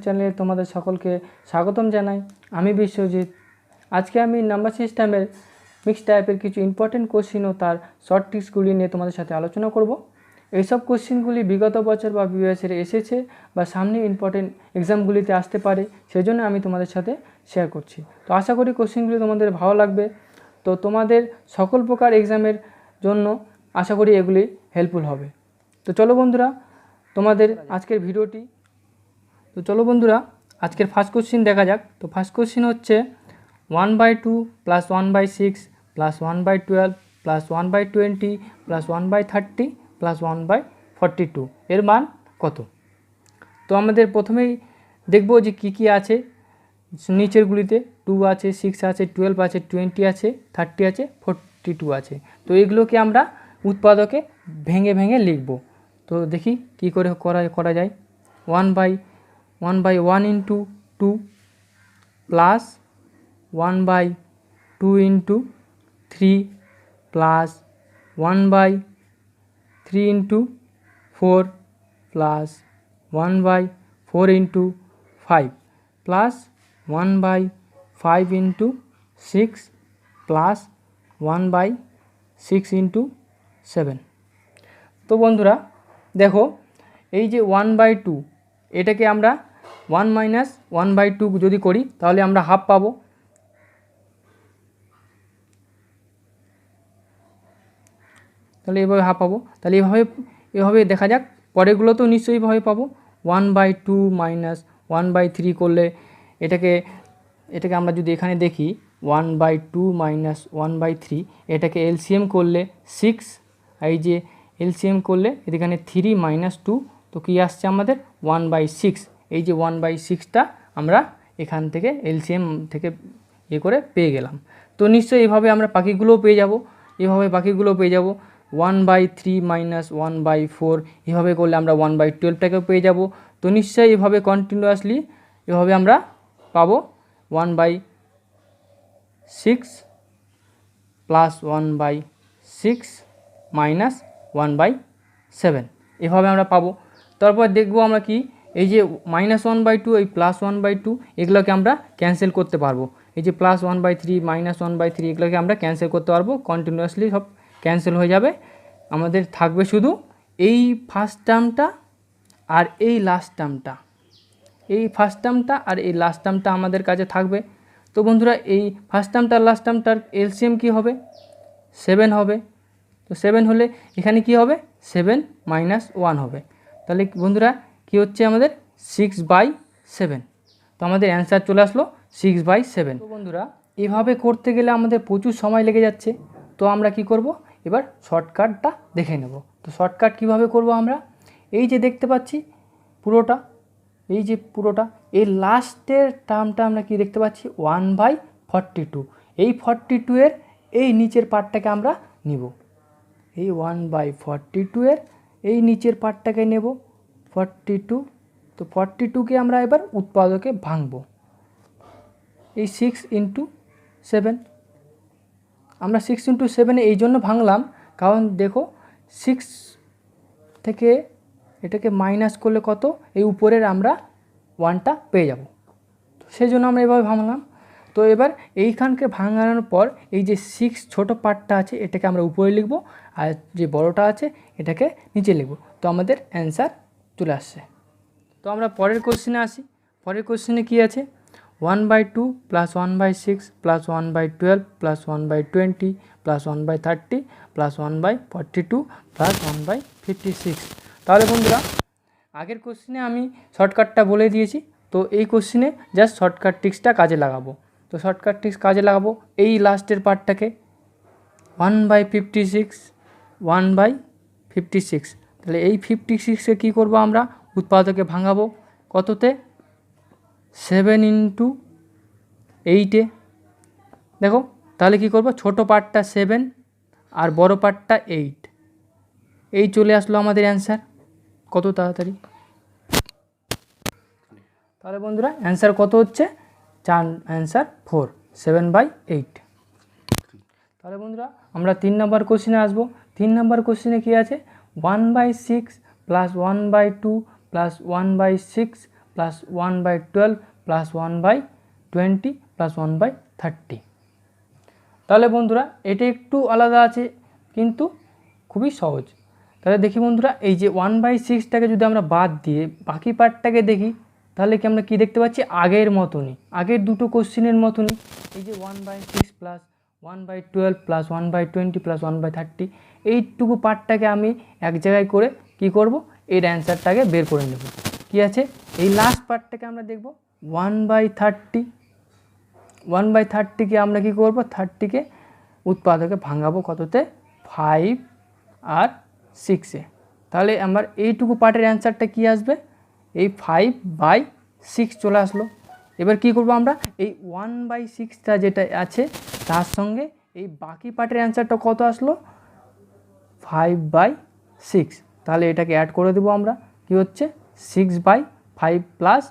চ্যানেলে তোমাদের সকলকে স্বাগতম জানাই। আমি বিশ্বজিৎ। আজকে আমি নাম্বার সিস্টেমের মিক্স টাইপের কিছু ইম্পর্টেন্ট কোশ্চিন ও তার শর্ট ট্রিক্সগুলি নিয়ে তোমাদের সাথে আলোচনা করব। এইসব কোশ্চিনগুলি বিগত বছর বা বিএসের এসেছে বা সামনে ইম্পর্টেন্ট এক্সামগুলিতে আসতে পারে, সেজন্য আমি তোমাদের সাথে শেয়ার করছি। তো আশা করি কোশ্চিনগুলি তোমাদের ভালো লাগবে। তো তোমাদের সকল প্রকার এক্সামের জন্য আশা করি এগুলি হেল্পফুল হবে। তো চলো বন্ধুরা আজকের ফার্স্ট কোশ্চিন দেখা যাক। তো ফার্স্ট কোশ্চিন হচ্ছে 1/2 + 1/6 + 1/12 + 1/20 + 1/30 + 1/42 এর মান কত? তো আমাদের প্রথমেই দেখব যে কী আছে। নিচেরগুলিতে 2 আছে, 6 আছে, 12 আছে, 20 আছে, 30 আছে, 42 আছে। তো এগুলোকে আমরা উৎপাদকে ভেঙে ভেঙে লিখব। তো দেখি কী করে করা যায়। 1/1 × 2 plus 1/2 × 3 plus 1/3 × 4 plus 1/4 × 5 plus 1/5 × 6 plus 1/6 × 7। তো বন্ধুরা দেখো, এই যে 1/2 এটাকে আমরা 1 - 1/2 যদি করি তাহলে আমরা হাফ পাবো। তাহলে তাহলে এভাবে দেখা যাক। পরেরগুলো তো নিশ্চয়ই এভাবে পাবো। 1/2 - 1/3 করলে এটাকে আমরা যদি এখানে দেখি 1/2 - 1/3 এটাকে এলসিএম করলে 6, এই যে এলসিএম করলে এখানে 3 - 2, তো কী আসছে আমাদের 1/6। এই যে 1/6টা আমরা এখান থেকে এলসিএম থেকে করে পেয়ে গেলাম। তো নিশ্চয়ই এভাবে আমরা বাকিগুলোও পেয়ে যাব। 1/3 - 1/4 এভাবে করলে আমরা 1/12টাকেও পেয়ে যাব। তো নিশ্চয়ই এভাবে কন্টিনিউয়াসলি এভাবে আমরা পাবো 1/6 প্লাস 1/6 মাইনাস 1/7 এভাবে আমরা পাবো। তারপর দেখবো আমরা কি, এই যে -1/2 এই +1/2 এগুলোকে আমরা ক্যান্সেল করতে পারবো। এই যে +1/3 -1/3 এগুলোকে আমরা ক্যান্সেল করতে পারবো। কন্টিনিউয়াসলি সব ক্যান্সেল হয়ে যাবে। আমাদের থাকবে শুধু এই ফার্স্ট টার্মটা আর এই লাস্ট টার্মটা। এই ফার্স্ট টার্মটা আর এই লাস্ট টার্মটা আমাদের কাছে থাকবে। তো বন্ধুরা এই ফার্স্ট টার্মটা আর লাস্ট টার্মটার এলসিএম কী হবে? 7 হবে। তো 7 হলে এখানে কি হবে? 7 - 1 হবে। তাহলে বন্ধুরা কি হচ্ছে আমাদের 6/7। তো আমাদের অ্যান্সার চলে আসলো 6/7। তো বন্ধুরা এভাবে করতে গেলে আমাদের প্রচুর সময় লেগে যাচ্ছে। তো আমরা কি করব, এবার শর্টকাটটা দেখে নেব। তো শর্টকাট কিভাবে করব আমরা, এই যে দেখতে পাচ্ছি পুরোটা, এই লাস্টের টার্মটা আমরা কি দেখতে পাচ্ছি 1/42। এই 42 এর এই নিচের পার্টটাকে আমরা নিব। এই 1/42 এর এই নিচের পার্টটাকে নেব 42। তো 42কে আমরা এবার উৎপাদকে ভাঙব। এই 6 × 7, আমরা 6 × 7 এই জন্য ভাঙলাম কারণ দেখো 6 থেকে এটাকে মাইনাস করলে কত, এই উপরের আমরা 1টা পেয়ে যাব। তো সেই জন্য আমরা এভাবে ভাঙলাম। তো এবার এইখানকে ভাঙানোর পর এই যে 6 ছোটো পার্টটা আছে এটাকে আমরা উপরে লিখব, আর যে বড়টা আছে এটাকে নিচে লিখব। তো আমাদের অ্যান্সার চলে আসছে। তো আমরা পরের কোশ্চেনে আসি। পরের কোশ্চেনে কী আছে, 1/2 + 1/6 + 1/12 + 1/20 + 1/30 + 1/42 + 1/56। তাহলে বন্ধুরা আগের কোশ্চেনে আমি শর্টকাটটা বলে দিয়েছি। তো এই কোশ্চেনে জাস্ট শর্টকাট ট্রিক্সটা কাজে লাগাবো। তো শর্টকাট ট্রিক্স কাজে লাগাবো এই লাস্টের পার্টটাকে 1/56 1/56। তাহলে এই 56কে কী করবো আমরা, উৎপাদকে ভাঙাবো কততে, 7 × 8-এ। দেখো তাহলে কি করব, ছোট পার্টটা 7 আর বড় পার্টটা 8। এই চলে আসলো আমাদের অ্যান্সার। কত তাড়াতাড়ি! তাহলে বন্ধুরা অ্যান্সার কত হচ্ছে, অ্যান্সার 4, 7/8। তাহলে বন্ধুরা আমরা 3 নম্বর কোশ্চেনে আসবো। 3 নম্বর কোশ্চেনে কী আছে, 1/6 + 1/2 + 1/6 প্লাস 1/12 প্লাস 1/20 প্লাস 1/30। তাহলে বন্ধুরা এটা একটু আলাদা আছে কিন্তু খুবই সহজ। তাহলে দেখি বন্ধুরা, এই যে 1/6টাকে যদি আমরা বাদ দিয়ে বাকি পার্টটাকে দেখি, তাহলে কি আমরা কী দেখতে পাচ্ছি? আগের মতনই, আগের দুটো কোশ্চেনের মতনই। এই যে 1/6 প্লাস 1/12 প্লাস 1/20 প্লাস 1/30, এইটুকু পার্টটাকে আমি এক জায়গায় করে কি করব? এর অ্যান্সারটাকে বের করে নেব। কি আছে? এই লাস্ট পার্টটাকে আমরা দেখব 1/30। 1/30কে আমরা কি করব? 30কে উৎপাদকে ভাঙাবো কততে? 5 আর 6-এ। তাহলে আমার এইটুকু পার্টের অ্যান্সারটা কি আসবে? এই 5/6 চলে আসলো। এবার কি করব আমরা? এই 1/6টা যেটা আছে তার সঙ্গে এই বাকি পার্টের অ্যান্সারটা কত আসলো? 5/6। তাহলে এটাকে অ্যাড করে দেবো আমরা। কি হচ্ছে? 6/5 প্লাস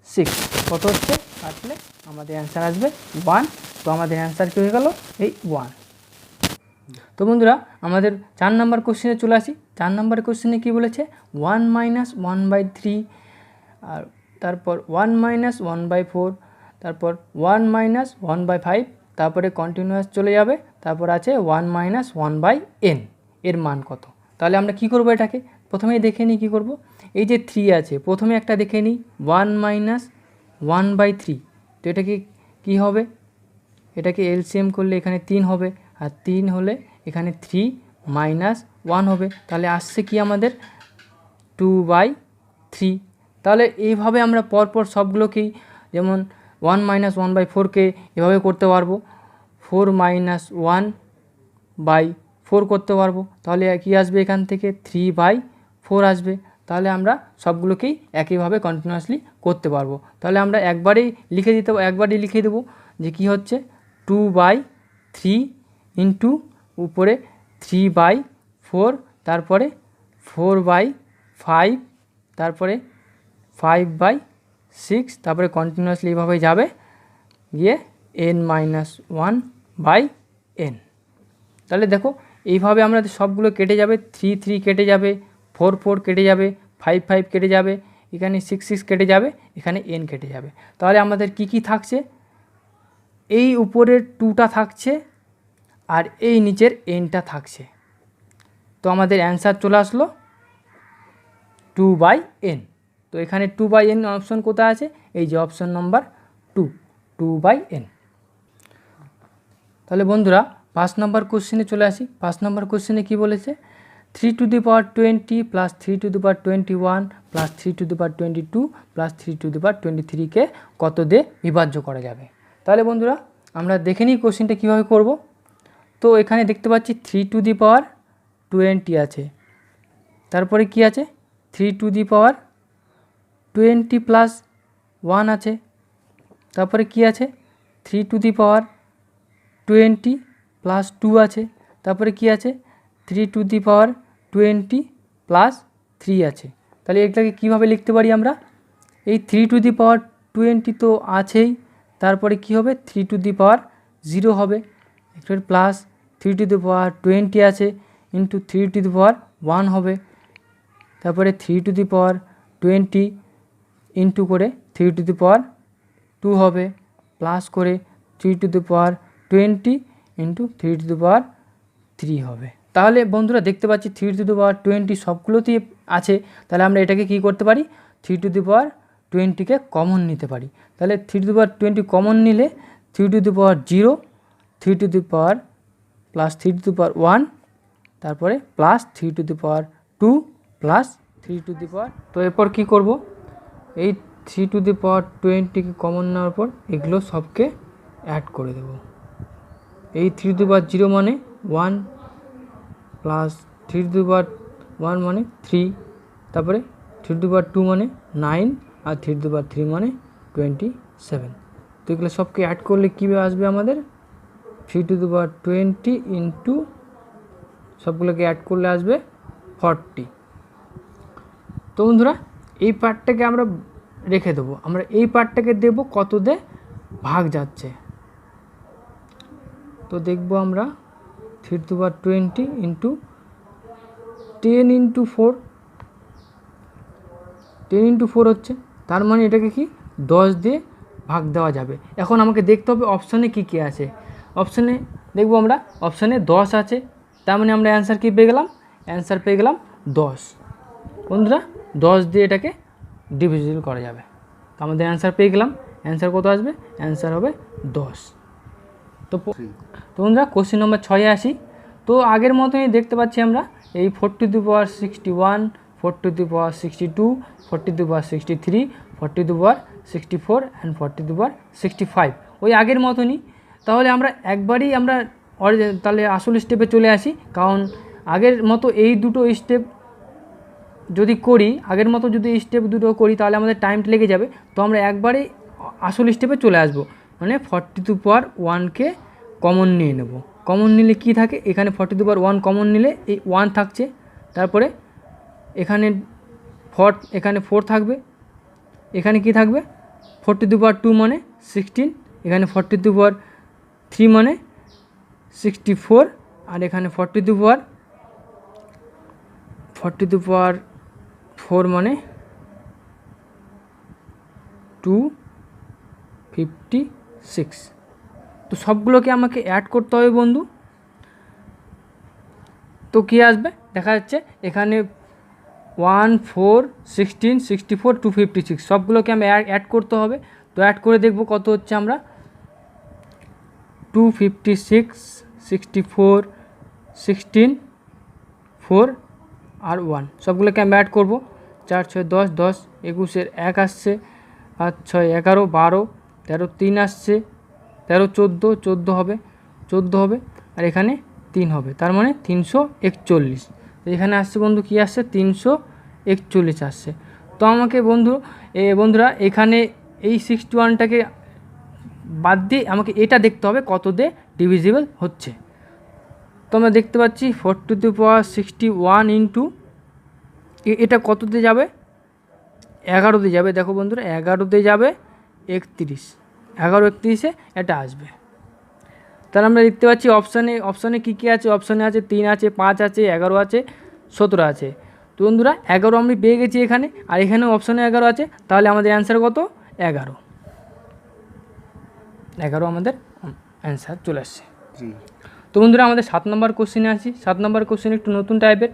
6 কত হচ্ছে? কাটলে আমাদের অ্যান্সার আসবে 1। তো আমাদের অ্যান্সার কী হয়ে গেল? এই 1। তো বন্ধুরা, আমাদের 4 নম্বর কোশ্চেনে চলে আসি। 4 নম্বর কোশ্চেনে কী বলেছে? 1 - 1/3, আর তারপর 1 - 1/4, তারপর 1 - 1/5, তারপরে কন্টিনিউয়াস চলে যাবে, তারপর আছে 1 - 1/n এর মান কত? তাহলে আমরা কি করব? এটাকে প্রথমেই দেখে নিই কী করব। এই যে 3 আছে, প্রথমে একটা দেখে নিই 1 - 1/3। তো এটাকে কী হবে? এটাকে এলসিএম করলে এখানে 3 হবে, আর 3 হলে এখানে 3 - 1 হবে। তাহলে আসছে কি আমাদের? 2/3। তাহলে এইভাবে আমরা পরপর সবগুলোকেই, যেমন 1 - 1/4কে এভাবে করতে পারবো, 4 - 1/4 করতে পারবো। তাহলে কী আসবে? এখান থেকে 3/4 আসবে। তাহলে আমরা সবগুলোকেই একইভাবে কন্টিনিউয়াসলি করতে পারবো। তাহলে আমরা একবারেই লিখে দেবো যে কী হচ্ছে? 2/3 ইন্টু উপরে 3/4, তারপরে 4/5, তারপরে 5/6, তারপরে কন্টিনিউয়াসলি এইভাবে যাবে গিয়ে n - 1/n। তাহলে দেখো এইভাবে আমরা সবগুলো কেটে যাবে, 3 3 কেটে যাবে, 4 4 কেটে যাবে, 5 5 কেটে যাবে, এখানে 6 6 কেটে যাবে, এখানে n কেটে যাবে। তাহলে আমাদের কি কি থাকছে? এই উপরের 2টা থাকছে আর এই নিচের nটা থাকছে। তো আমাদের অ্যান্সার চলে আসলো 2/n। তো এখানে 2/n অপশন কোথায় আছে? এই যে অপশন নম্বর 2, 2/n। তাহলে বন্ধুরা 5 নম্বর কোশ্চেনে চলে আসি। 5 নম্বর কোশ্চেনে কী বলেছে? 3^20 প্লাস 3^21 প্লাস 3^22 প্লাস 3^23কে কত দিয়ে বিভাজ্য করা যাবে? তাহলে বন্ধুরা আমরা দেখে নিই কোশ্চেনটা কীভাবে করব। তো এখানে দেখতে পাচ্ছি 3^20 আছে, তারপরে কি আছে? 3^20 প্লাস 1 আছে, তারপরে কি আছে? 3^20 প্লাস 2 আছে, তারপরে কি আছে? 3^20 প্লাস 3 আছে। তাহলে এটাকে কীভাবে লিখতে পারি আমরা? এই 3^20 তো আছেই, তারপরে কি হবে? 3^0 হবে, একটু প্লাস 3^20 আছে ইন্টু 3^1 হবে, তারপরে 3^20 ইন্টু করে 3^2 হবে, প্লাস করে 3^20 ইন্টু 3^3 হবে। তাহলে বন্ধুরা দেখতে পাচ্ছি 3^20 সবগুলোতেই আছে। তাহলে আমরা এটাকে কি করতে পারি? 3^20কে কমন নিতে পারি। তাহলে 3^20 কমন নিলে 3^0, 3^, প্লাস 3^1, তারপরে প্লাস 3^2 প্লাস 3^, তো এরপর কী করব? এই 3^20কে কমন নেওয়ার পর এগুলো সবকে অ্যাড করে দেব। এই 3^0 মানে 1 প্লাস 3^1 মানে 3, তারপরে 3^2 মানে 9 আর 3^3 মানে 27। তো এগুলো সবকে অ্যাড করলে কী আসবে আমাদের? 3^20 ইন্টু সবগুলোকে অ্যাড করলে আসবে 40। তো বন্ধুরা এই পার্টটাকে আমরা রেখে দেবো, আমরা এই পার্টটাকে দেবো কত দিয়ে ভাগ যাচ্ছে। তো দেখব আমরা 3^20 ইন্টু 10 × 4, 10 × 4 হচ্ছে তার মানে এটাকে কি 10 দিয়ে ভাগ দেওয়া যাবে। এখন আমাকে দেখতে হবে অপশানে কী কী আছে। অপশানে দেখব আমরা, অপশানে 10 আছে, তার মানে আমরা অ্যান্সার কী পেয়ে গেলাম, অ্যান্সার পেয়ে গেলাম 10। বন্ধুরা 10 দিয়ে এটাকে ডিভিজিবল করা যাবে, তো আমাদের অ্যান্সার পেয়ে গেলাম। অ্যান্সার কত আসবে, অ্যান্সার হবে 10। তো বন্ধুরা কোশ্চেন নম্বর 6-এ আসি। তো আগের মতোই দেখতে পাচ্ছি আমরা এই 4 to the power 61, 4 to the power 62, 4 to the power 63, 4 to the power 64 and 4 to the power 65 ওই আগের মতনই। তাহলে আমরা একবারই আমরা তাহলে আসল স্টেপে চলে আসি, কারণ আগের মতো এই দুটো স্টেপ যদি করি, আগের মতো যদি স্টেপ দুটো করি তাহলে আমাদের টাইমটা লেগে যাবে। তো আমরা একবারেই আসল স্টেপে চলে আসব, মানে 40 টু দি পাওয়ার 1কে কমন নিয়ে নেব। কমন নিলে কি থাকে, এখানে 40 টু দি পাওয়ার 1 কমন নিলে এই 1 থাকছে, তারপরে এখানে 4, এখানে 4 থাকবে, এখানে কি থাকবে 4 টু দি পাওয়ার 2 মানে 16, এখানে 4 টু দি পাওয়ার 3 মানে 64, আর এখানে 4 টু দি পাওয়ার 4 মানে 256। তো সবগুলোকে আমাকে অ্যাড করতে হবে বন্ধু। তো কী আসবে দেখা যাচ্ছে এখানে 1, 4, 16, 64, 256 সবগুলোকে আমি অ্যাড করতে হবে। তো অ্যাড করে দেখব কত হচ্ছে, আমরা 256, 64, 16, 4 আর 1 সবগুলোকে আমি অ্যাড করব। 4, 6, 10, 10, 21-এর 1 আসছে, 5, 6, 11, 12, 13, 3 আসছে, 13, 14, 14 হবে, 14 হবে, আর এখানে 3 হবে, তার মানে 341। তো এখানে আসছে বন্ধু কি আসছে, 341 আসছে। তো আমাকে বন্ধুরা এখানে এই 61টাকে বাদ দিয়ে আমাকে এটা দেখতে হবে কত দিয়ে ডিভিজিবল হচ্ছে। তো আমরা দেখতে পাচ্ছি 4 টু দি পাওয়ার 61 ইন্টু এটা কততে যাবে, 11তে যাবে। দেখো বন্ধুরা 11তে যাবে 31, 11, 31-এ এটা আসবে। তাহলে আমরা দেখতে পাচ্ছি অপশানে কী কী আছে, অপশানে আছে 3 আছে, 5 আছে, 11 আছে, 17 আছে। তো বন্ধুরা 11 আমি পেয়ে গেছি এখানে, আর এখানেও অপশানে 11 আছে, তাহলে আমাদের অ্যান্সার কত, 11 আমাদের অ্যান্সার চলে আসছে। তো বন্ধুরা আমাদের 7 নম্বর কোশ্চেনে আসি। 7 নম্বর কোশ্চেন একটু নতুন টাইপের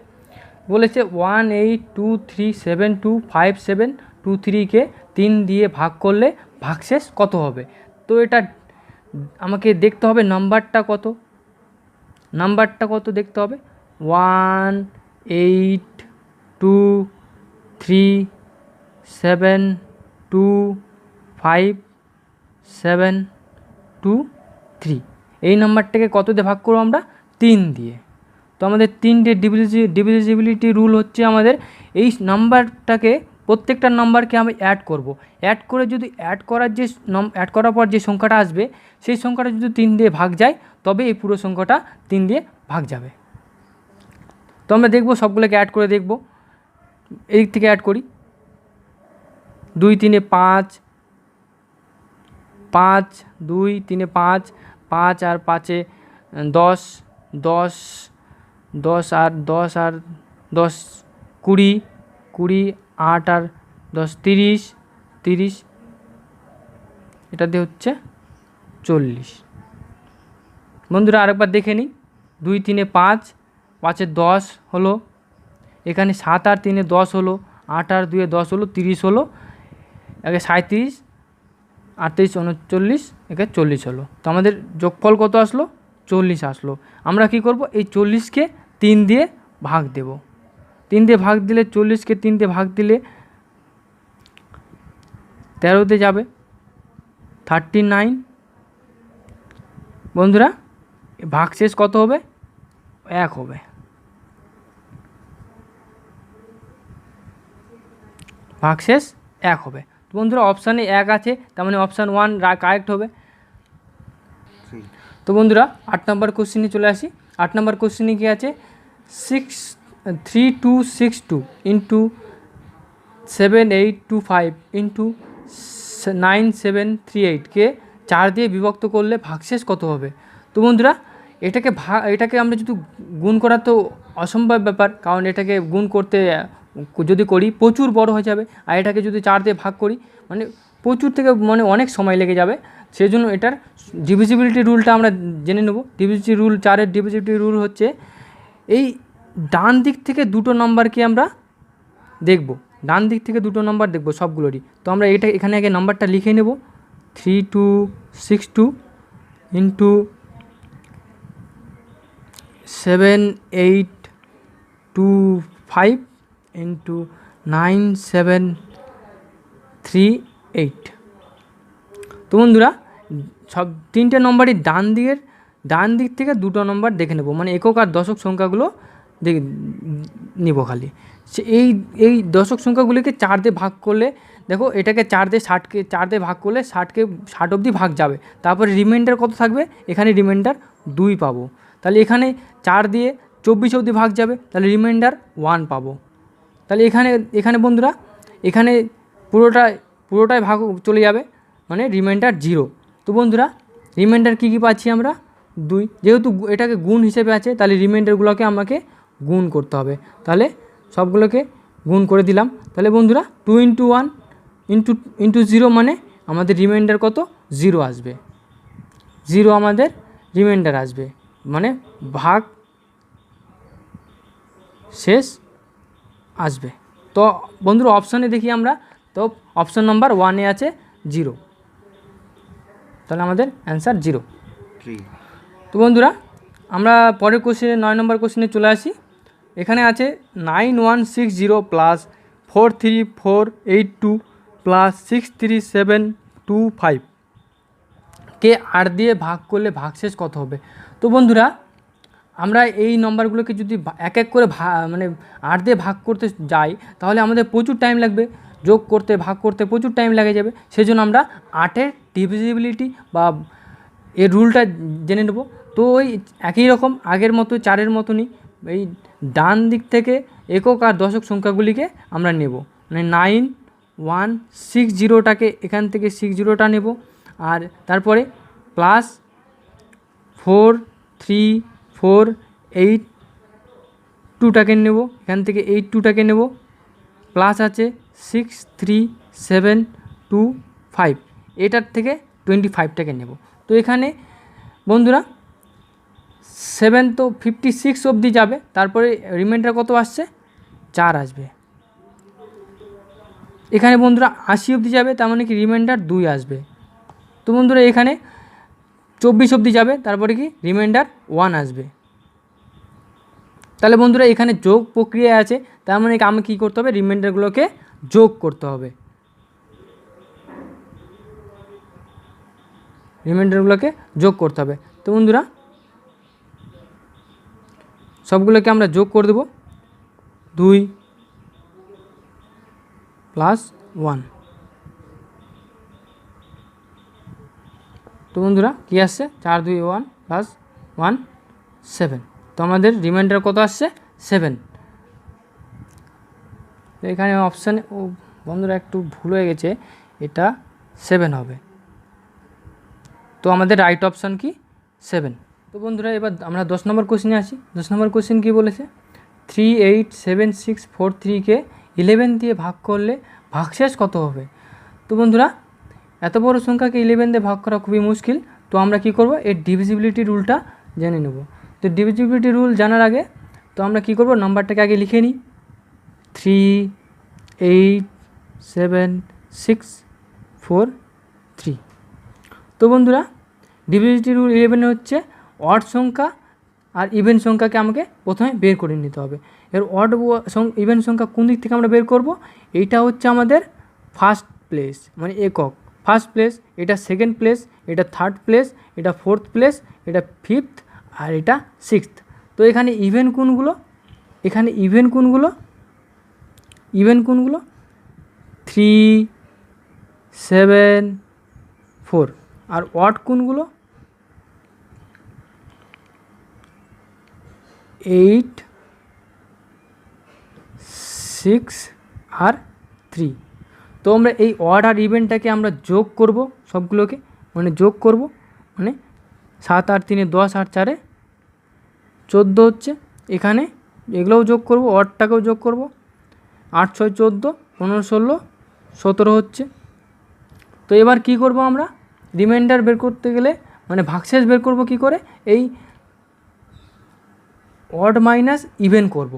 বলেছে, 1823725723কে 3 দিয়ে ভাগ করলে ভাগশেষ কত হবে। তো এটা আমাকে দেখতে হবে নাম্বারটা কত দেখতে হবে। 1823725723 এই নাম্বারটাকে কত দিয়ে ভাগ করবো আমরা, 3 দিয়ে। তো আমাদের 3টে ডিভিজিবিলিটি রুল হচ্ছে, আমাদের এই নাম্বারটাকে প্রত্যেকটা নাম্বারকে আমি অ্যাড করব। অ্যাড করে যদি অ্যাড করার পর যে সংখ্যাটা আসবে সেই সংখ্যাটা যদি 3 দিয়ে ভাগ যায় তবে এই পুরো সংখ্যাটা 3 দিয়ে ভাগ যাবে। তো আমরা দেখব সবগুলোকে অ্যাড করে দেখব। এদিক থেকে অ্যাড করি, 2 3 5, 5 2 3 5, 5 আর 5 10, 10 10 আর 10 আর 10 20, 20 8 আর 10 30, 30 এটা দিয়ে হচ্ছে 40। বন্ধুরা আরেকবার দেখে নিই, 2 3 5, 5 10 হলো, এখানে 7 আর 3 10 হলো, 8 আর 2 10 হলো, 30 হলো, একে 37, 38 39, একে 40 হলো। তো আমাদের যোগফল কত আসলো, 40 আসলো। আমরা কি করব, এই 40কে 3 দিয়ে ভাগ দেব। 3 দিয়ে ভাগ দিলে 40কে 3 দিয়ে ভাগ দিলে 13তে যাবে 39। বন্ধুরা ভাগশেষ কত হবে, 1 হবে। ভাগশেষ 1 হবে। তো বন্ধুরা অপশানে 1 আছে, তার মানে অপশান 1 কারেক্ট হবে। তো বন্ধুরা 8 নম্বর কোশ্চেনে চলে আসি। 8 নম্বর কোশ্চেনে কি আছে, 3262 ইন্টু 7825 ইন্টু 9738কে 4 দিয়ে বিভক্ত করলে ভাগশেষ কত হবে। তো বন্ধুরা এটাকে আমরা যদি গুণ করা তো অসম্ভব ব্যাপার, কারণ এটাকে গুণ করতে যদি করি প্রচুর বড় হয়ে যাবে, আর এটাকে যদি 4 দিয়ে ভাগ করি মানে প্রচুর থেকে মানে অনেক সময় লেগে যাবে। সেই জন্য এটার ডিভিজিবিলিটি রুলটা আমরা জেনে নেব। ডিভিজিবিলিটি রুল 4-এর ডিভিজিবিলিটি রুল হচ্ছে এই ডান দিক থেকে দুটো নাম্বারকে আমরা দেখব, ডান দিক থেকে দুটো নাম্বার দেখব সবগুলোরই। তো আমরা এখানে আগে নাম্বারটা লিখে নেব 3262 ইন্টু 7825 ইন্টু 9738। তো বন্ধুরা সব 3টে নম্বরই ডান দিক থেকে দুটো নম্বর দেখে নেব, মানে একক আর দশক সংখ্যাগুলো নিব খালি। এই দশক সংখ্যাগুলিকে 4 দিয়ে ভাগ করলে দেখো এটাকে 4 দিয়ে ভাগ করলে 60 অবধি ভাগ যাবে, তারপরে রিমাইন্ডার কত থাকবে, এখানে রিমাইন্ডার 2 পাবো। তাহলে এখানে 4 দিয়ে 24 অবধি ভাগ যাবে, তাহলে রিমাইন্ডার 1 পাবো। তাহলে এখানে বন্ধুরা এখানে পুরোটাই ভাগ চলে যাবে, মানে রিমাইন্ডার 0। তো বন্ধুরা রিমাইন্ডার কী পাচ্ছি আমরা 2, যেহেতু এটাকে গুণ হিসেবে আছে তাহলে রিমাইন্ডারগুলোকে আমাকে গুণ করতে হবে। তাহলে সবগুলোকে গুণ করে দিলাম। তাহলে বন্ধুরা 2 ইন্টু 1 ইন্টু 0 মানে আমাদের রিমাইন্ডার কত 0 আসবে, 0 আমাদের রিমাইন্ডার আসবে, মানে ভাগ শেষ আসবে। তো বন্ধুরা অপশানে দেখি আমরা, তো অপশান নাম্বার 1-এ আছে 0, তাহলে আমাদের অ্যান্সার 0। তো বন্ধুরা আমরা পরের কোশ্চেনে 9 নম্বর কোশ্চেনে চলে আসি। এখানে আছে 9160 প্লাস 43482 প্লাস 63725 কে 8 দিয়ে ভাগ করলে ভাগশেষ কত হবে। তো বন্ধুরা আমরা এই নম্বরগুলোকে যদি এক এক করে মানে 8 দিয়ে ভাগ করতে যাই তাহলে আমাদের প্রচুর টাইম লাগবে, যোগ করতে ভাগ করতে প্রচুর টাইম লেগে যাবে। সেই জন্য আমরা 8-এর ডিভিজিবিলিটি বা এর রুলটা জেনে নেব। তো ওই একই রকম আগের মতো 4-এর মতনই এই ডান দিক থেকে একক আর দশক সংখ্যাগুলিকে আমরা নেব, মানে 9160টাকে এখান থেকে 60টা নেব, আর তারপরে প্লাস 43482টাকে নেব, এখান থেকে 82টাকে নেব, প্লাস আছে 63725, এটার থেকে 25টাকে নেব। তো এখানে বন্ধুরা 7 তো 56 অবধি যাবে, তারপরে রিমাইন্ডার কত আসছে 4 আসবে। এখানে বন্ধুরা 80 অবধি যাবে, তার মানে কি রিমাইন্ডার 2 আসবে। তো বন্ধুরা এখানে 24 অবধি যাবে, তারপরে কি রিমাইন্ডার 1 আসবে। তাহলে বন্ধুরা এখানে যোগ প্রক্রিয়া আছে, তার মানে আমি কী করতে হবে, রিমাইন্ডারগুলোকে যোগ করতে হবে, রিমাইন্ডারগুলোকে যোগ করতে হবে। তো বন্ধুরা সবগুলোকে আমরা যোগ করে দেব, 2 প্লাস 1। তো বন্ধুরা কী আসছে 4 2 1 প্লাস 1 7। তো আমাদের রিমাইন্ডার কত আসছে 7। তো এখানে অপশানে বন্ধুরা একটু ভুল হয়ে গেছে, এটা 7 হবে। তো আমাদের রাইট অপশান কি 7। তো বন্ধুরা এবার আমরা 10 নম্বর কোশ্চেনে আসি। 10 নম্বর কোশ্চেন কী বলেছে, 387643কে 11 দিয়ে ভাগ করলে ভাগশেষ কত হবে। তো বন্ধুরা এত বড় সংখ্যাকে 11 দিয়ে ভাগ করা খুবই মুশকিল। তো আমরা কি করব, এর ডিভিজিবিলিটি রুলটা জেনে নেব। তো ডিভিজিবিলিটি রুল জানার আগে তো আমরা কি করব, নাম্বারটাকে আগে লিখে নিই 38763। তো বন্ধুরা ডিভিজিবিলিটি রুল 11 হচ্ছে অড সংখ্যা আর ইভেন সংখ্যাকে আমাকে প্রথমে বের করে নিতে হবে। এর অড ইভেন সংখ্যা কোন দিক থেকে আমরা বের করব, এইটা হচ্ছে আমাদের ফার্স্ট প্লেস মানে একক ফার্স্ট প্লেস, এটা সেকেন্ড প্লেস, এটা থার্ড প্লেস, এটা ফোর্থ প্লেস, এটা ফিফথ, আর এটা সিক্সথ। তো এখানে ইভেন কোনগুলো, এখানে ইভেন কোনগুলো 3 7 4, আর অড কোনগুলো 8 6 আর 3। তো আমরা এই অড আর ইভেনটাকে আমরা যোগ করব, সবগুলোকে মানে যোগ করব, মানে 7 আর 3 10 আর 4 14 হচ্ছে। এখানে এগুলোও যোগ করব, অডটাকেও যোগ করব, 8 6 14, 15 16 17 হচ্ছে। তো এবার কি করব আমরা, রিমাইন্ডার বের করতে গেলে মানে ভাগশেষ বের করব কি করে, এই অড মাইনাস ইভেন করব।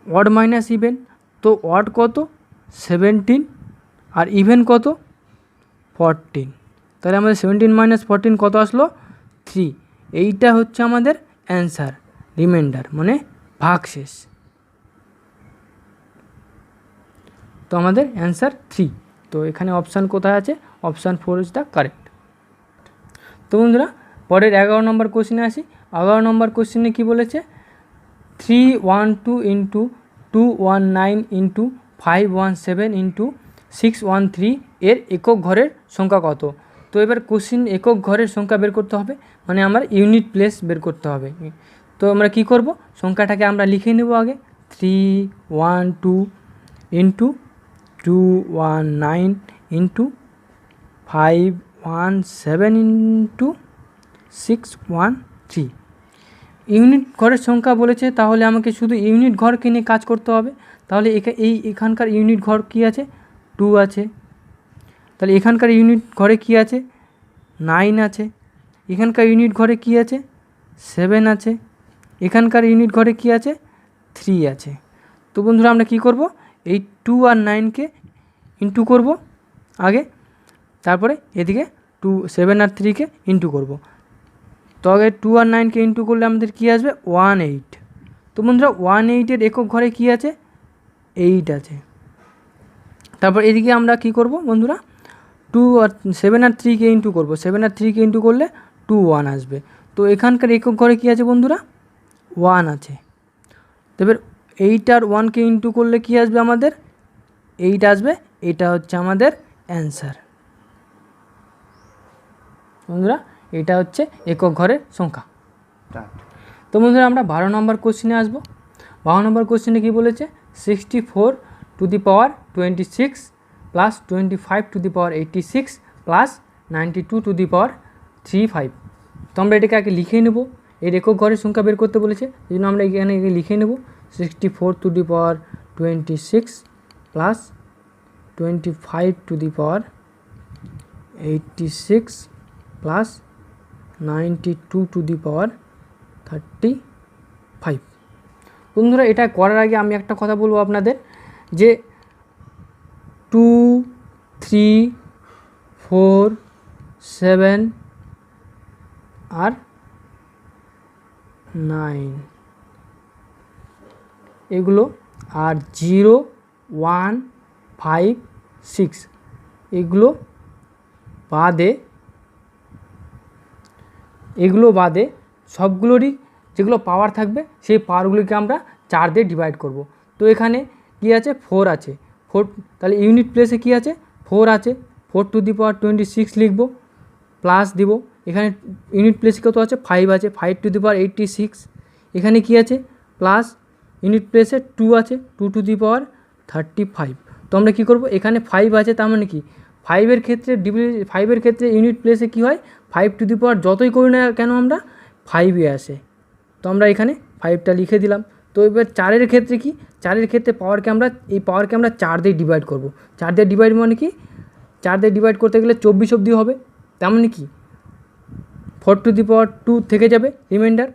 অড মাইনাস ইভেন, তো অড কত 17 আর ইভেন কত 14, তাহলে আমাদের 17 মাইনাস 14 কত আসলো 3। এইটা হচ্ছে আমাদের অ্যান্সার, রিমাইন্ডার মানে ভাগশেষ। তো আমাদের অ্যান্সার 3। তো এখানে অপশান কোথায় আছে, অপশান 4 ইজ দ্য কারেক্ট। তো বন্ধুরা পরের 11 নম্বর কোশ্চেনে আসি। 11 নম্বর কোশ্চেনে কী বলেছে, 312 ইন্টু 219 ইন্টু 517 ইন্টু 613 এর একক ঘরের সংখ্যা কত। তো এবার কোশ্চেন একক ঘরের সংখ্যা বের করতে হবে, মানে আমার ইউনিট প্লেস বের করতে হবে। তো আমরা কি করব, সংখ্যাটাকে আমরা লিখে নেব আগে, 312 ইন্টু 219 ইন্টু 517 ইন্টু 613। ইউনিট ঘরের সংখ্যা বলেছে, তাহলে আমাকে শুধু ইউনিট ঘরকে নিয়ে কাজ করতে হবে। তাহলে এখানকার ইউনিট ঘর কী আছে 2 আছে, তাহলে এখানকার ইউনিট ঘরে কী আছে 9 আছে, এখানকার ইউনিট ঘরে কী আছে 7 আছে, এখানকার ইউনিট ঘরে কী আছে 3 আছে। তো বন্ধুরা আমরা কি করব, এই 2 আর 9কে ইন্টু করব আগে, তারপরে এদিকে 2 7 আর 3কে ইন্টু করব। তো আগে 2 আর 9কে ইন্টু করলে আমাদের কী আসবে 18। তো বন্ধুরা 18-এর একক ঘরে কী আছে 8 আছে। তারপর এদিকে আমরা কি করব বন্ধুরা, 2 আর 7 আর 3কে ইন্টু করব, 7 আর 3কে ইন্টু করলে 21 আসবে। তো এখানকার একক ঘরে কী আছে বন্ধুরা 1 আছে। তবে 8 আর 1কে ইন্টু করলে কী আসবে আমাদের 8 আসবে। এটা হচ্ছে আমাদের অ্যান্সার বন্ধুরা, এটা হচ্ছে একক ঘরের সংখ্যা। তো বন্ধুরা আমরা 12 নম্বর কোশ্চেনে আসবো। 12 নম্বর কোশ্চেনে কী বলেছে, 64 to the power 26 plus 25 to the power 86 plus 92 to the power 35। তো আমরা এটাকে আগে লিখে নেব, এর একক ঘরের সংখ্যা বের করতে বলেছে, এই জন্য আমরা এখানে লিখে নেব 64 to the power 26 plus 25 to the power 86 plus 92 to the power 35। বন্ধুরা এটা করার আগে আমি একটা কথা বলবো আপনাদের, যে 2 3 4 7 আর 9 এগুলো, আর 0 1 5 6 এগুলো বাদে সবগুলোরই যেগুলো পাওয়ার থাকবে সেই পাওয়ারগুলিকে আমরা 4 দিয়ে ডিভাইড করব। তো এখানে কি আছে 4 আছে, 4 তাহলে ইউনিট প্লেসে কি আছে 4 আছে, 4 টু দি পাওয়ার 26 লিখব, প্লাস দিব এখানে ইউনিট প্লেসে কত আছে 5 আছে, 5 টু দি পাওয়ার 86, এখানে কি আছে প্লাস ইউনিট প্লেসে 2 আছে, 2 টু দি পাওয়ার 35। তো আমরা কী করব, এখানে 5 আছে, তার মানে কি 5-এর ক্ষেত্রে ইউনিট প্লেসে কী হয় 5 টু দি পাওয়ার যতই করি না কেন আমরা 5-ই আসে। তো আমরা এখানে 5টা লিখে দিলাম। তো এবার 4-এর ক্ষেত্রে কি, 4-এর ক্ষেত্রে পাওয়ারকে আমরা 4 দিয়ে ডিভাইড করব। 4 দিয়ে ডিভাইড মানে কি, 4 দিয়ে ডিভাইড করতে গেলে 24 অবধি হবে, তেমন কি 4 টু দি পাওয়ার 2 থেকে যাবে রিমাইন্ডার।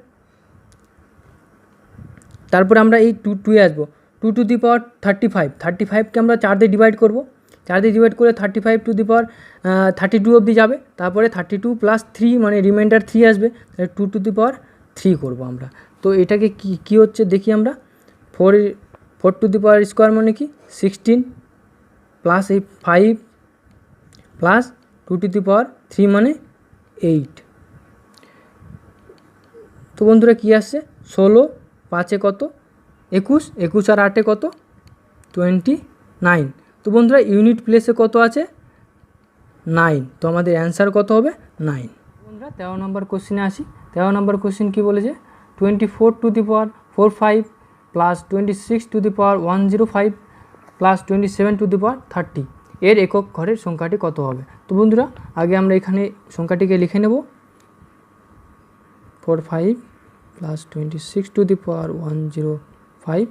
তারপরে আমরা এই 2 আসবো, 2 টু দি পাওয়ার 35কে আমরা 4 দিয়ে ডিভাইড করব, 4 দিয়ে ডিভাইড করে 35 টু দি পাওয়ার 32 অবধি যাবে। তারপরে 32 প্লাস 3 মানে রিমাইন্ডার 3 আসবে, তাহলে 2 টু দি পাওয়ার 3 করব আমরা। তো এটাকে কি হচ্ছে দেখি আমরা, 4 টু দি পাওয়ার স্কোয়ার মানে কি 16 প্লাস এই 5 প্লাস 2 টু দি পাওয়ার 3 মানে 8। তো বন্ধুরা কী আসছে 16, 5-এ কত 21, 21 আর 8-এ কত 29। তো বন্ধুরা ইউনিট প্লেসে কত আছে 9, তো আমাদের অ্যান্সার কত হবে 9। বন্ধুরা 13 নম্বর কোশ্চেনে আসি। 13 নম্বর কোশ্চেন কী বলেছে, 24 to the power 45 plus 26 to the power 105 plus 27 to the power 30 এর একক ঘরের সংখ্যাটি কত হবে। তো বন্ধুরা আগে আমরা এখানে সংখ্যাটিকে লিখে নেব, 45 plus 26 to the power 105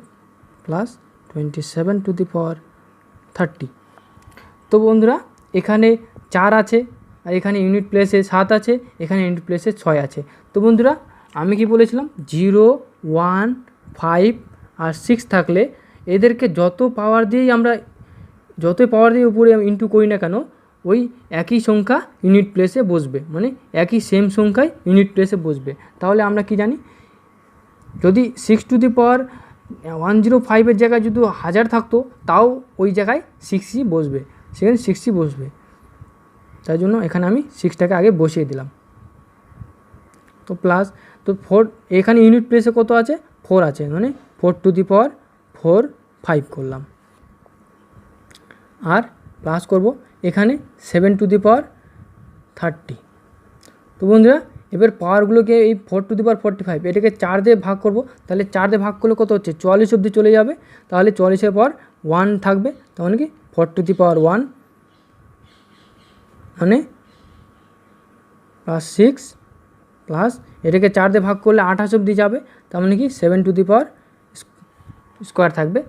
plus 27/30। তো বন্ধুরা এখানে 4 আছে, আর এখানে ইউনিট প্লেসে 7 আছে, এখানে ইউনিট প্লেসে 6 আছে। তো বন্ধুরা আমি কি বলেছিলাম 0, 1, 5 আর 6 থাকলে এদেরকে যতই পাওয়ার দিয়ে উপরে ইন্টু করি না কেন, ওই একই সংখ্যা ইউনিট প্লেসে বসবে, মানে একই সেম সংখ্যায় ইউনিট প্লেসে বসবে। তাহলে আমরা কি জানি, যদি 6/105 জায়গায় যদি 1000 থাকতো, তাও ওই জায়গায় 6ই বসবে, সেখানে 6ই বসবে। তাই জন্য এখানে আমি 6টাকে আগে বসিয়ে দিলাম। তো প্লাস, তো 4 এখানে ইউনিট প্লেসে কত আছে, 4 আছে, মানে 4/4 করলাম। আর প্লাস করব এখানে 7/30। তো বন্ধুরা এবার পাওয়ারগুলোকে এই 4/45 এটাকে 4 দিয়ে ভাগ করব, তাহলে 4 দিয়ে ভাগ করলে কত হচ্ছে, 44 অবধি চলে যাবে। তাহলে 44-এর পর 1 থাকবে, তখন কি 4/1 মানে +6 প্লাস এটাকে 4 দিয়ে ভাগ করলে 28 অবধি যাবে, তার মানে কি 7/2 থাকবে।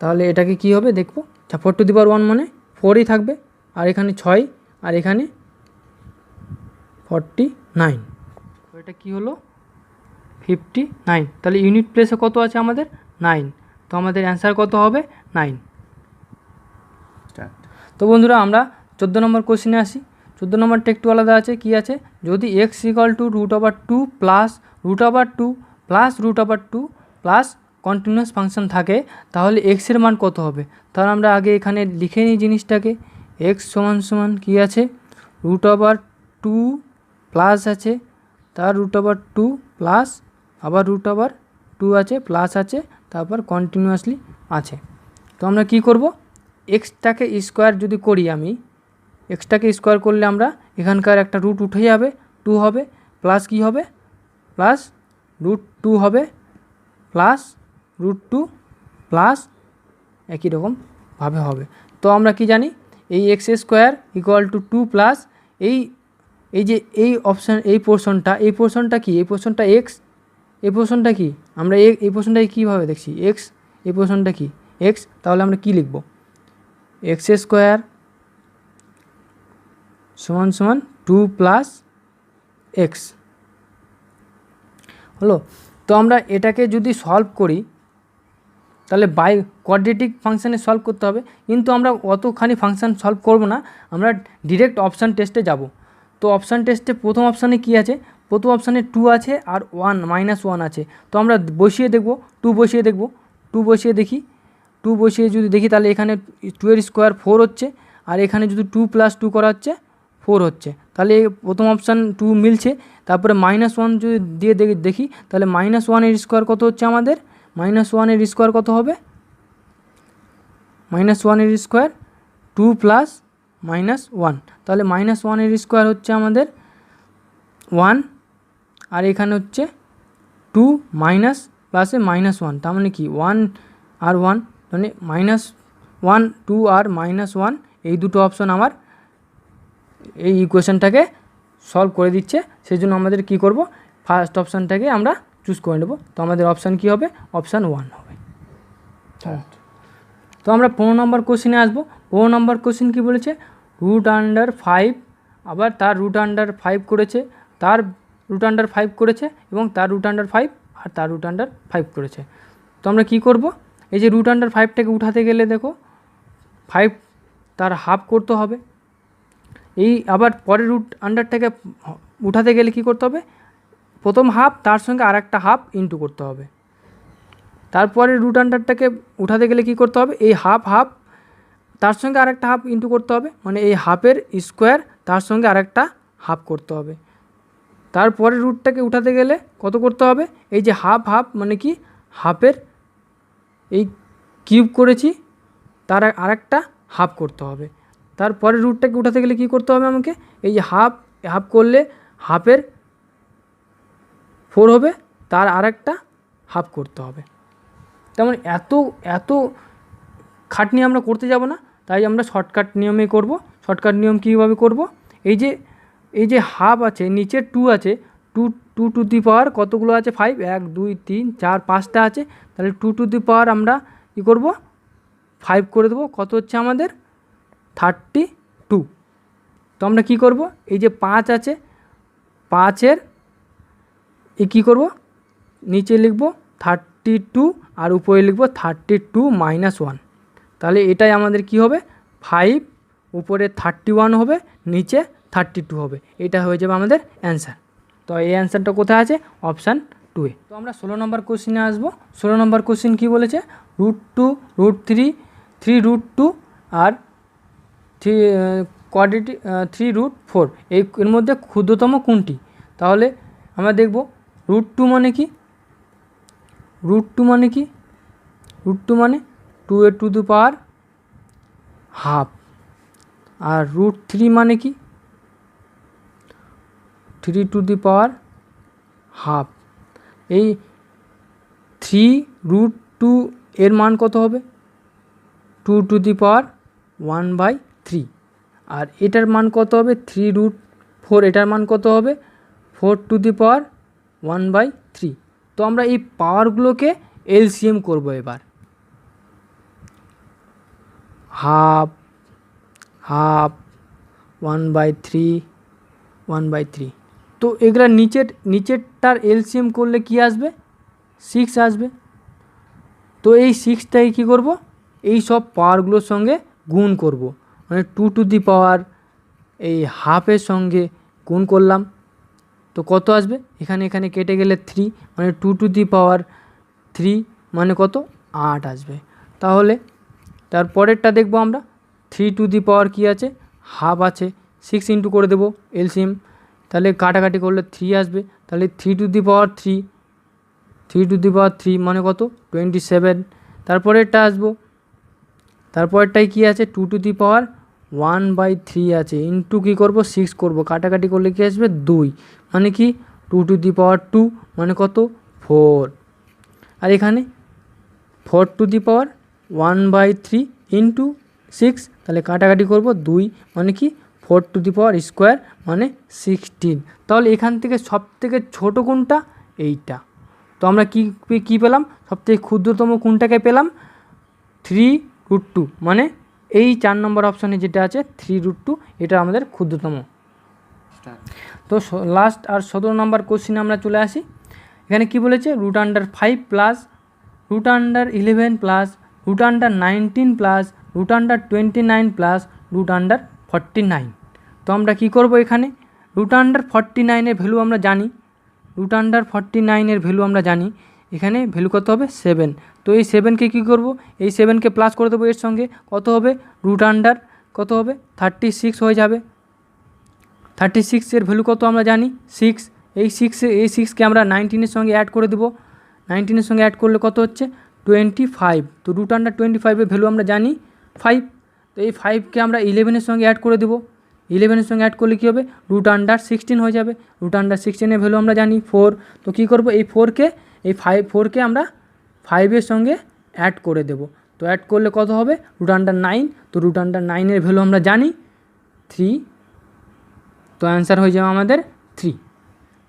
তাহলে এটাকে কি হবে দেখবো, 4/1 মানে 4ই থাকবে, আর এখানে 6 আর এখানে 49। তো এটা কী হলো 59। তাহলে ইউনিট প্লেসে কত আছে আমাদের 9, তো আমাদের অ্যান্সার কত হবে 9। তো বন্ধুরা আমরা 14 নম্বর কোশ্চেনে আসি। 14 নম্বরটা একটু আলাদা আছে, কি আছে, যদি x = √2 plus √2 plus √2 plus continuous function থাকে, তাহলে x এর মান কত হবে। তাহলে আমরা আগে এখানে লিখে নিই জিনিসটাকে, x সমান কি আছে, √2 প্লাস আছে, তার √2 প্লাস আবার √2 আছে, প্লাস আছে, তারপর কন্টিনিউয়াসলি আছে। তো আমরা কি করব, এক্সটাকে স্কোয়ার যদি করি, আমি এক্সটাকে স্কোয়ার করলে আমরা এখানকার একটা রুট উঠে যাবে, 2 হবে, প্লাস কি হবে, প্লাস √2 হবে, প্লাস √2 প্লাস একই রকমভাবে হবে। তো আমরা কি জানি, এই x² = 2 প্লাস এই যে এই অপশান, এই পোর্শনটা কি, এই পোর্শনটা x, এই পোর্শনটা কি, আমরা এই পোর্শনটাকে কীভাবে দেখছি, x, এই পোর্শনটা কি x, তাহলে আমরা কি লিখব, x² = 2 প্লাস x হলো। তো আমরা এটাকে যদি সলভ করি, তাহলে বাই কোয়াড্রেটিক ফাংশানে সলভ করতে হবে, কিন্তু আমরা অতখানি ফাংশান সলভ করব না, আমরা ডিরেক্ট অপশান টেস্টে যাব। তো অপশান টেস্টে প্রথম অপশানে কি আছে, প্রথম অপশানে 2 আছে আর 1 -1 আছে। তো আমরা বসিয়ে দেখব, 2 বসিয়ে দেখব, 2 বসিয়ে দেখি, 2 বসিয়ে যদি দেখি, তাহলে এখানে 2 এর স্কোয়ার 4 হচ্ছে, আর এখানে যদি 2 + 2 করা হচ্ছে 4 হচ্ছে, তাহলে প্রথম অপশান 2 মিলছে। তারপরে -1 যদি দিয়ে দেখি, তাহলে -1 এর স্কোয়ার কত হচ্ছে আমাদের, -1 এর স্কোয়ার কত হবে, -1 এর স্কোয়ার 2 + -1, তাহলে -1 এর স্কোয়ার হচ্ছে আমাদের 1, আর এখানে হচ্ছে 2 মাইনাস প্লাসে -1, তার মানে কি 1 আর 1, মানে -1, 2 আর -1, এই দুটো অপশন আমার এই ইকুয়েশনটাকে সলভ করে দিচ্ছে। সেই জন্য আমাদের কি করব, ফার্স্ট অপশানটাকে আমরা চুজ করে নেব। তো আমাদের অপশান কি হবে, অপশান 1 হবে। তো আমরা 15 নম্বর কোশ্চেনে আসবো। 15 নম্বর কোশ্চেন কী বলেছে, √5, আবার তার √5 করেছে, তার √5 করেছে, এবং তার √5 আর তার √5 করেছে। তো আমরা কি করব, এই যে √5টাকে উঠাতে গেলে দেখো 5 তার হাফ করতে হবে, এই আবার পরের √টাকে উঠাতে গেলে কি করতে হবে, প্রথম হাফ তার সঙ্গে আরেকটা হাফ ইন্টু করতে হবে। তারপরে √টাকে উঠাতে গেলে কি করতে হবে, এই হাফ তার সঙ্গে আরেকটা হাফ ইন্টু করতে হবে, মানে এই হাফের স্কোয়ার তার সঙ্গে আরেকটা হাফ করতে হবে। তারপরে √টাকে উঠাতে গেলে কত করতে হবে, এই যে হাফ মানে কি হাফের এই কিউব করেছি, তার আরেকটা হাফ করতে হবে। তারপরে √টাকে উঠাতে গেলে কি করতে হবে আমাকে, এই যে হাফ করলে হাফের 4 হবে, তার আরেকটা হাফ করতে হবে। তেমন এত খাটনি আমরা করতে যাব না, তাই আমরা শর্টকাট নিয়মেই করব। শর্টকাট নিয়ম কীভাবে করব, এই যে হাফ আছে, নিচে 2 আছে, 2 কতগুলো আছে, 5, 1 2 3 4 5টা আছে, তাহলে 2 আমরা কী করব 5 করে দেবো, কত হচ্ছে আমাদের 32। তো আমরা কী করব, এই যে 5 আছে 5-এর কী করব নিচে লিখব 32 আর উপরে লিখব 32 - 1। তাহলে এটাই আমাদের কি হবে 5 উপরে 31 হবে, নিচে 32 হবে, এটা হয়ে যাবে আমাদের অ্যান্সার। তো এই অ্যান্সারটা কোথায় আছে অপশান 2-এ। তো আমরা 16 নম্বর কোশ্চিনে আসবো। 16 নম্বর কোশ্চিন কী বলেছে, √2 √3 3√2 আর 3√4 এর মধ্যে ক্ষুদ্রতম কোনটি। তাহলে আমরা দেখব √2 মানে কি, √2 মানে কি, √2 মানে 2 ½ আর √3 মানে কি 3 ½ এই 3√2 এর মান কত হবে 2⁻⁴ আর এটার মান কত হবে 3√4, এটার মান কত হবে 4⁻⁴। তো আমরা এই পাওয়ারগুলোকে এলসিএম করব এবার, ½ 1/3 তো এগুলা নিচেরটার এলসিএম করলে কি আসবে 6 আসবে। তো এই 6টাকে কী করব এই সব পাওয়ারগুলোর সঙ্গে গুণ করব, মানে 2⁻, এই হাফের সঙ্গে গুণ করলাম, তো কত আসবে এখানে কেটে গেলে 3, মানে 2⁻3 মানে কত 8 আসবে। তাহলে তারপরেরটা দেখব আমরা 3 কী আছে ½ আছে, 6 ইন্টু করে দেবো এলসিএম, তাহলে কাটাকাটি করলে 3 আসবে, তাহলে 3 মানে কত 27। তারপরেরটা আসবো, তারপরেরটাই কী আছে 2⁻⁴ আছে, ইন্টু কী করবো 6 করব, কাটাকাটি করলে কী আসবে 2, মানে কি 2⁻2 মানে কত 4, আর এখানে 4⁻⁴ ইন্টু 6, তাহলে কাটাকাটি করব 2, মানে কি 4² মানে 16। তাহলে এখান থেকে সবথেকে ছোটো কোনটা এইটা। তো আমরা কি পেলাম সবথেকে ক্ষুদ্রতম কোনটাকে পেলাম 3√2, মানে এই 4 নম্বর অপশানে যেটা আছে 3√2 এটা আমাদের ক্ষুদ্রতম। তো লাস্ট আর 17 নম্বর কোশ্চিনে আমরা চলে আসি। এখানে কি বলেছে √5 প্লাস √11 প্লাস √19 প্লাস √29 প্লাস √49। তো আমরা কি করব এখানে √49 এর ভ্যালু আমরা জানি, √49 এর ভ্যালু আমরা জানি, এখানে ভ্যালু কত হবে 7। তো এই 7কে কী করব এই 7কে প্লাস করে দেবো এর সঙ্গে, কত হবে কত হবে 36 হয়ে যাবে। 36 এর ভ্যালু কত আমরা জানি 6, এই 6কে আমরা 19 সঙ্গে অ্যাড করে দেবো, 19 সঙ্গে অ্যাড করলে কত হচ্ছে 25। তো √25 এর ভ্যালু আমরা জানি 5, তো এই 5কে আমরা 11 সঙ্গে অ্যাড করে দেবো, 11 সঙ্গে অ্যাড করলে কী হবে √16 হয়ে যাবে, √16 এর ভ্যালু আমরা জানি 4। তো কী করব এই 4কে আমরা 5 সঙ্গে অ্যাড করে দেব, তো অ্যাড করলে কত হবে √9। তো √9 এর ভ্যালু আমরা জানি 3, তো অ্যান্সার হয়ে যাবে আমাদের 3।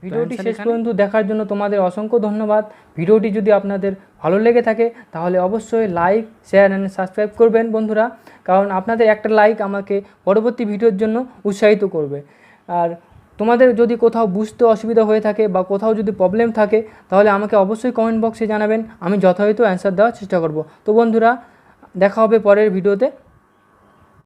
ভিডিওটি শেষ পর্যন্ত দেখার জন্য তোমাদের অসংখ্য ধন্যবাদ। ভিডিওটি যদি আপনাদের ভালো লেগে থাকে তাহলে অবশ্যই লাইক, শেয়ার অ্যান্ড সাবস্ক্রাইব করবেন বন্ধুরা, কারণ আপনাদের একটা লাইক আমাকে পরবর্তী ভিডিওর জন্য উৎসাহিত করবে। আর তোমাদের যদি কোথাও বুঝতে অসুবিধা হয়ে থাকে বা কোথাও যদি প্রবলেম থাকে তাহলে আমাকে অবশ্যই কমেন্ট বক্সে জানাবেন, আমি যথাযথ অ্যান্সার দেওয়ার চেষ্টা করব। তো বন্ধুরা দেখা হবে পরের ভিডিওতে।